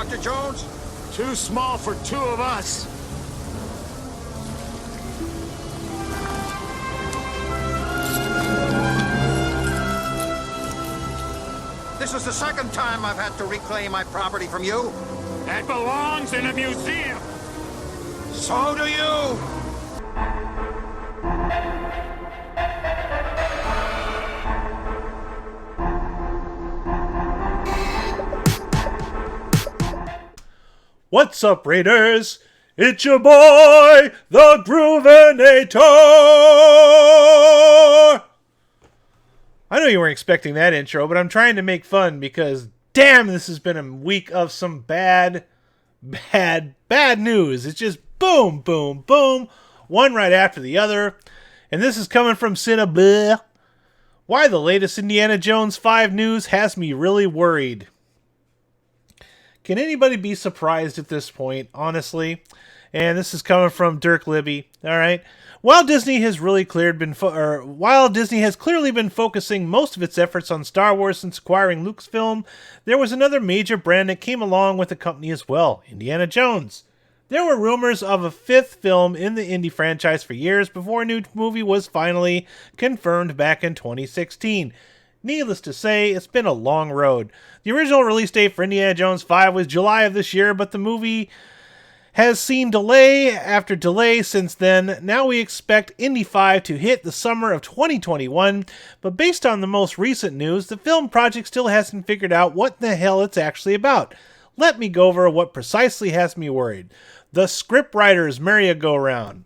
Dr. Jones? Too small for two of us. This is the second time I've had to reclaim my property from you. That belongs in a museum. So do you. What's up, Raiders? It's your boy, the Groovinator! I know you weren't expecting that intro, but I'm trying to make fun because, damn, this has been a week of some bad news. It's just boom, boom, boom, one right after the other. And this is coming from Cinnablah. Why the latest Indiana Jones 5 news has me really worried. Can anybody be surprised at this point, honestly? And this is coming from Dirk Libby. All right. While Disney has clearly been focusing most of its efforts on Star Wars since acquiring Lucasfilm, there was another major brand that came along with the company as well, Indiana Jones. There were rumors of a fifth film in the Indy franchise for years before a new movie was finally confirmed back in 2016. Needless to say, it's been a long road. The original release date for Indiana Jones 5 was July of this year, but the movie has seen delay after delay since then. Now we expect Indy 5 to hit the summer of 2021, but based on the most recent news, the film project still hasn't figured out what the hell it's actually about. Let me go over what precisely has me worried. The scriptwriter's merry-go-round.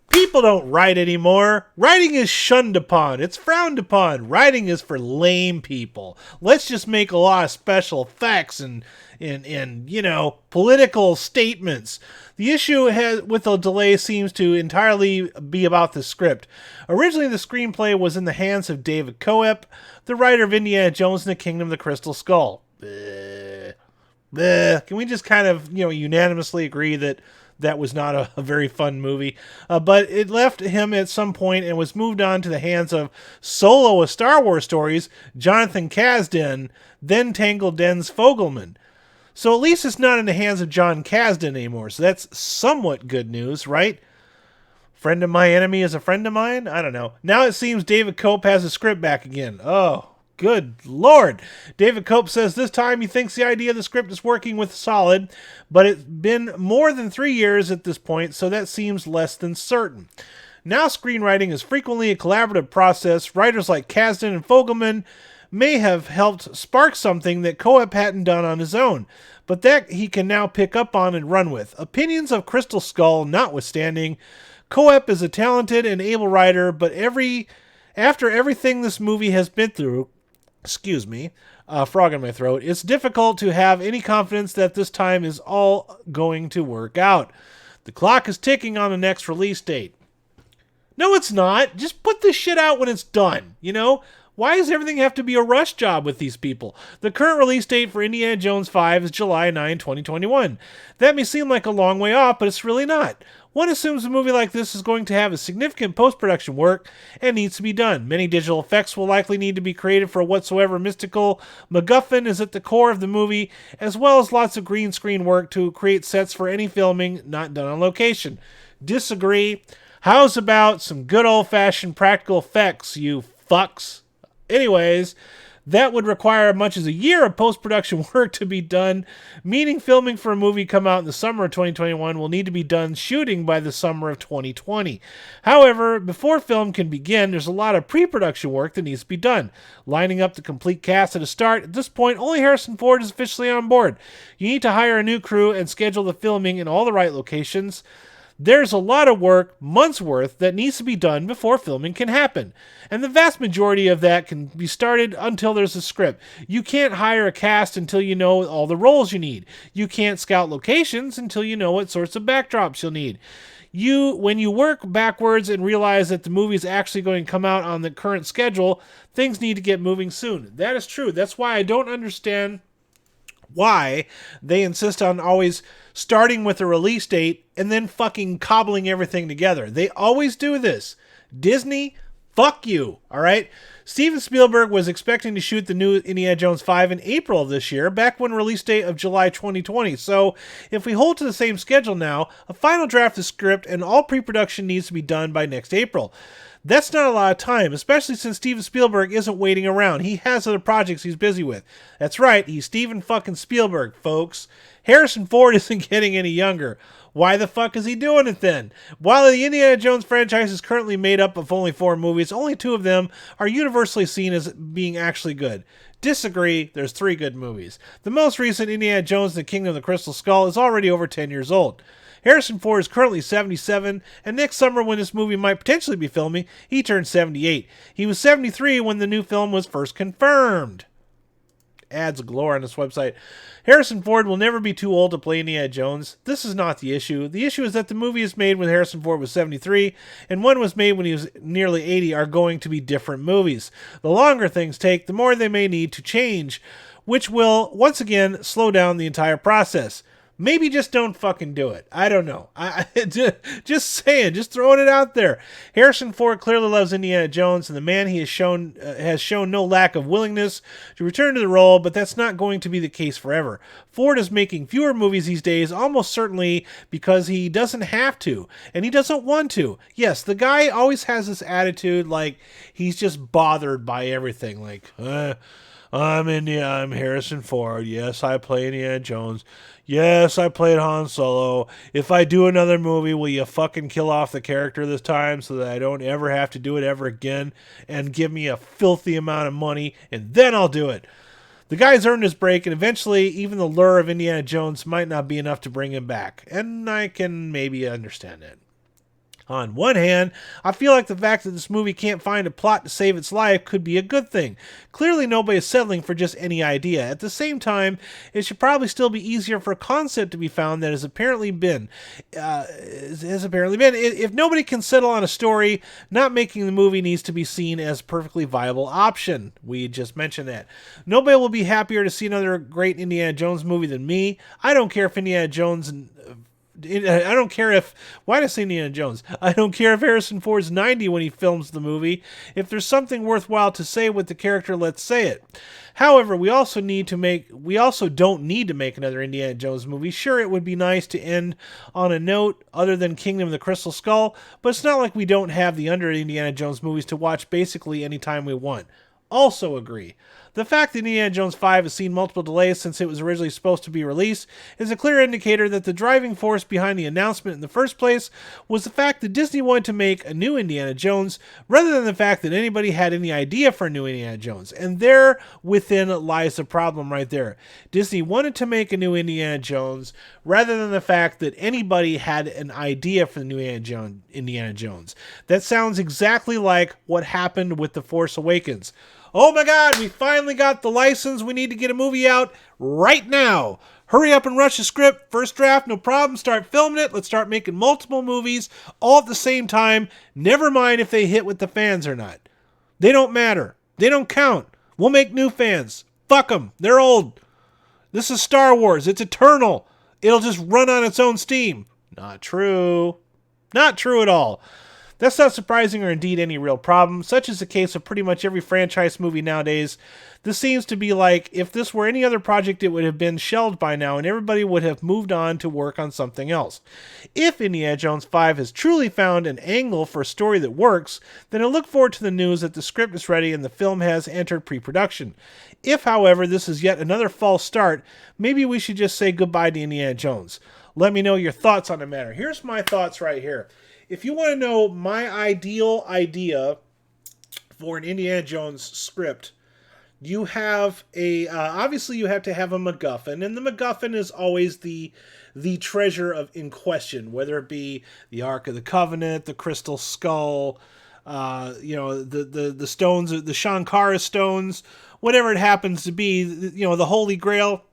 People don't write anymore. Writing is shunned upon. It's frowned upon. Writing is for lame people. Let's just make a lot of special effects and political statements. The issue with the delay seems to entirely be about the script. Originally, the screenplay was in the hands of David Coep, the writer of Indiana Jones and the Kingdom of the Crystal Skull. Can we just kind of, unanimously agree that was not a very fun movie? But it left him at some point and was moved on to the hands of Solo of Star Wars Stories, Jonathan Kasdan, then Tangled Den's Fogelman. So at least it's not in the hands of John Kasdan anymore. So that's somewhat good news, right? Friend of my enemy is a friend of mine? I don't know. Now it seems David Cope has the script back again. Oh, good Lord. David Cope says this time he thinks the idea of the script is working with solid, but it's been more than 3 years at this point, so that seems less than certain. Now screenwriting is frequently a collaborative process. Writers like Kasdan and Fogelman may have helped spark something that Coep hadn't done on his own, but that he can now pick up on and run with. Opinions of Crystal Skull notwithstanding, Coep is a talented and able writer, but after everything this movie has been through, frog in my throat, it's difficult to have any confidence that this time is all going to work out. The clock is ticking on the next release date. No, it's not. Just put this shit out when it's done, Why does everything have to be a rush job with these people? The current release date for Indiana Jones 5 is July 9, 2021. That may seem like a long way off, but it's really not. One assumes a movie like this is going to have a significant post-production work and needs to be done. Many digital effects will likely need to be created for whatsoever mystical MacGuffin is at the core of the movie, as well as lots of green screen work to create sets for any filming not done on location. Disagree. How's about some good old-fashioned practical effects, you fucks? Anyways, that would require as much as a year of post-production work to be done, meaning filming for a movie come out in the summer of 2021 will need to be done shooting by the summer of 2020. However, before film can begin, there's a lot of pre-production work that needs to be done. Lining up the complete cast at a start, at this point, only Harrison Ford is officially on board. You need to hire a new crew and schedule the filming in all the right locations. There's a lot of work, months worth, that needs to be done before filming can happen. And the vast majority of that can be started until there's a script. You can't hire a cast until you know all the roles you need. You can't scout locations until you know what sorts of backdrops you'll need. When you work backwards and realize that the movie is actually going to come out on the current schedule, things need to get moving soon. That is true. That's why I don't understand why they insist on always starting with a release date and then fucking cobbling everything together. They always do this. Disney Fuck you, all right? Steven Spielberg was expecting to shoot the new Indiana Jones 5 in April of this year, back when release date of July 2020. So, if we hold to the same schedule now, a final draft of the script and all pre-production needs to be done by next April. That's not a lot of time, especially since Steven Spielberg isn't waiting around. He has other projects he's busy with. That's right, he's Steven fucking Spielberg, folks. Harrison Ford isn't getting any younger. Why the fuck is he doing it then? While the Indiana Jones franchise is currently made up of only 4 movies, only 2 of them are universally seen as being actually good. Disagree, there's 3 good movies. The most recent, Indiana Jones and the Kingdom of the Crystal Skull, is already over 10 years old. Harrison Ford is currently 77, and next summer when this movie might potentially be filming, he turns 78. He was 73 when the new film was first confirmed. Ads galore on this website. Harrison Ford will never be too old to play Indiana Jones. This is not the issue. The issue is that the movie is made when Harrison Ford was 73, and one was made when he was nearly 80 are going to be different movies. The longer things take, the more they may need to change, which will, once again, slow down the entire process. Maybe just don't fucking do it. I don't know. Just saying, just throwing it out there. Harrison Ford clearly loves Indiana Jones, and the man he has shown no lack of willingness to return to the role, but that's not going to be the case forever. Ford is making fewer movies these days, almost certainly because he doesn't have to, and he doesn't want to. Yes, the guy always has this attitude like he's just bothered by everything, like, I'm Harrison Ford. Yes, I play Indiana Jones. Yes, I played Han Solo. If I do another movie, will you fucking kill off the character this time so that I don't ever have to do it ever again and give me a filthy amount of money, and then I'll do it. The guy's earned his break, and eventually even the lure of Indiana Jones might not be enough to bring him back, and I can maybe understand that. On one hand, I feel like the fact that this movie can't find a plot to save its life could be a good thing. Clearly nobody is settling for just any idea. At the same time, it should probably still be easier for a concept to be found that has apparently been. If nobody can settle on a story, not making the movie needs to be seen as a perfectly viable option. We just mentioned that. Nobody will be happier to see another great Indiana Jones movie than me. I don't care if Indiana Jones I don't care if... Why did I say Indiana Jones? I don't care if Harrison Ford's 90 when he films the movie. If there's something worthwhile to say with the character, let's say it. However, we also don't need to make another Indiana Jones movie. Sure, it would be nice to end on a note other than Kingdom of the Crystal Skull, but it's not like we don't have the other Indiana Jones movies to watch basically anytime we want. Also agree. The fact that Indiana Jones 5 has seen multiple delays since it was originally supposed to be released is a clear indicator that the driving force behind the announcement in the first place was the fact that Disney wanted to make a new Indiana Jones rather than the fact that anybody had any idea for a new Indiana Jones. And there within lies the problem right there. Disney wanted to make a new Indiana Jones rather than the fact that anybody had an idea for the new Indiana Jones. That sounds exactly like what happened with The Force Awakens. Oh my God, we finally got the license. We need to get a movie out right now. Hurry up and rush the script. First draft, no problem. Start filming it. Let's start making multiple movies all at the same time. Never mind if they hit with the fans or not. They don't matter. They don't count. We'll make new fans. Fuck them. They're old. This is Star Wars. It's eternal. It'll just run on its own steam. Not true. Not true at all. That's not surprising or indeed any real problem. Such is the case of pretty much every franchise movie nowadays. This seems to be like, if this were any other project, it would have been shelved by now and everybody would have moved on to work on something else. If Indiana Jones 5 has truly found an angle for a story that works, then I look forward to the news that the script is ready and the film has entered pre-production. If, however, this is yet another false start, maybe we should just say goodbye to Indiana Jones. Let me know your thoughts on the matter. Here's my thoughts right here. If you want to know my ideal idea for an Indiana Jones script, you have obviously you have to have a MacGuffin, and the MacGuffin is always the treasure in question, whether it be the Ark of the Covenant, the Crystal Skull, the stones, the Shankara stones, whatever it happens to be, the Holy Grail.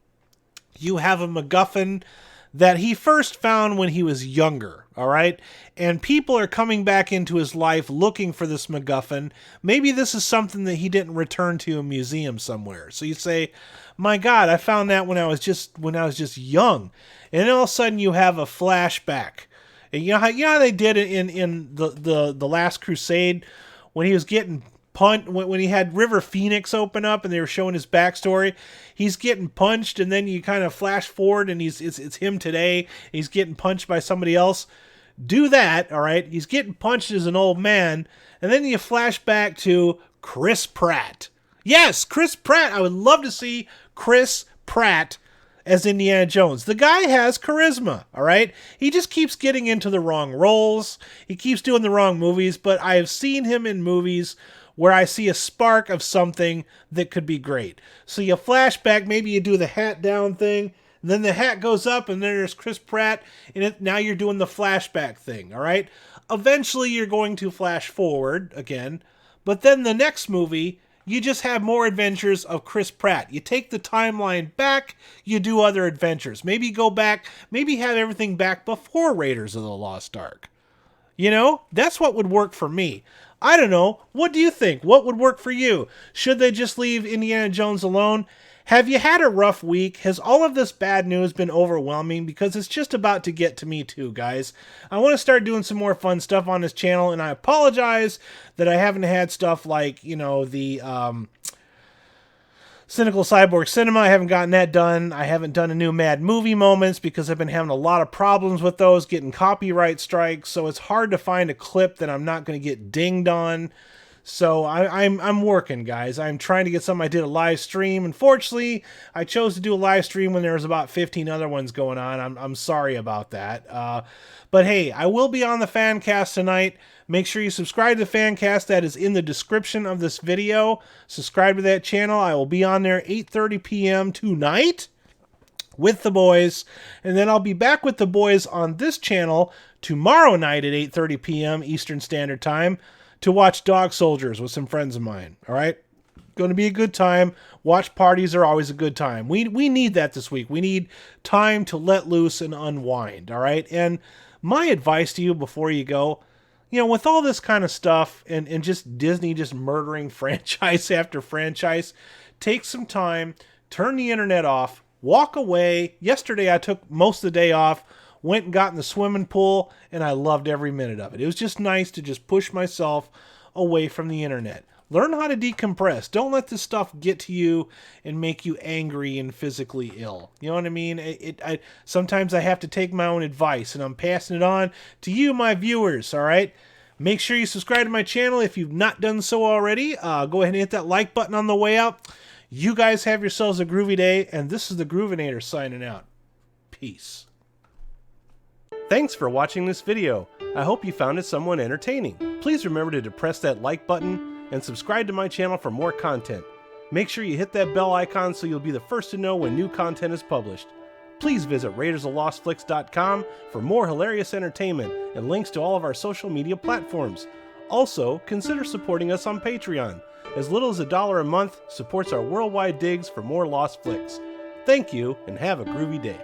You have a MacGuffin that he first found when he was younger, all right? And people are coming back into his life looking for this MacGuffin. Maybe this is something that he didn't return to a museum somewhere. So you say, my God, I found that when I was just young. And then all of a sudden you have a flashback. And you know how they did it in the Last Crusade, when he was getting punched, when he had River Phoenix open up and they were showing his backstory, he's getting punched, and then you kind of flash forward and it's him today. He's getting punched by somebody else. Do that, all right? He's getting punched as an old man, and then you flash back to Chris Pratt. Yes, Chris Pratt. I would love to see Chris Pratt as Indiana Jones. The guy has charisma, all right? He just keeps getting into the wrong roles. He keeps doing the wrong movies, but I have seen him in movies where I see a spark of something that could be great. So you flash back, maybe you do the hat down thing, and then the hat goes up, and then there's Chris Pratt, and now you're doing the flashback thing, all right? Eventually, you're going to flash forward again, but then the next movie, you just have more adventures of Chris Pratt. You take the timeline back, you do other adventures. Maybe go back, maybe have everything back before Raiders of the Lost Ark. You know, that's what would work for me. I don't know. What do you think? What would work for you? Should they just leave Indiana Jones alone? Have you had a rough week? Has all of this bad news been overwhelming? Because it's just about to get to me too, guys. I want to start doing some more fun stuff on this channel, and I apologize that I haven't had stuff like, you know, the Cynical Cyborg Cinema. I haven't gotten that done. I haven't done a new Mad Movie Moments because I've been having a lot of problems with those, getting copyright strikes, so it's hard to find a clip that I'm not going to get dinged on. So I'm working, guys. I'm trying to get something. I did a live stream. Unfortunately, I chose to do a live stream when there was about 15 other ones going on. I'm sorry about that. But hey, I will be on the Fan Caste tonight. Make sure you subscribe to the Fan Caste. That is in the description of this video. Subscribe to that channel. I will be on there 8:30 p.m. tonight with the boys. And then I'll be back with the boys on this channel tomorrow night at 8:30 p.m. Eastern Standard Time to watch Dog Soldiers with some friends of mine. All right? Going to be a good time. Watch parties are always a good time. We need that this week. We need time to let loose and unwind. All right? And my advice to you before you go, you know, with all this kind of stuff and just Disney just murdering franchise after franchise, take some time, turn the internet off, walk away. Yesterday I took most of the day off, went and got in the swimming pool, and I loved every minute of it. It was just nice to just push myself away from the internet. Learn how to decompress. Don't let this stuff get to you and make you angry and physically ill. You know what I mean? Sometimes I have to take my own advice, and I'm passing it on to you, my viewers, all right? Make sure you subscribe to my channel if you've not done so already. Go ahead and hit that like button on the way out. You guys have yourselves a groovy day, and this is the Groovinator signing out. Peace. Thanks for watching this video. I hope you found it somewhat entertaining. Please remember to depress that like button and subscribe to my channel for more content. Make sure you hit that bell icon so you'll be the first to know when new content is published. Please visit RaidersOfLostFlicks.com for more hilarious entertainment and links to all of our social media platforms. Also, consider supporting us on Patreon. As little as $1 a month supports our worldwide digs for more Lost Flicks. Thank you, and have a groovy day.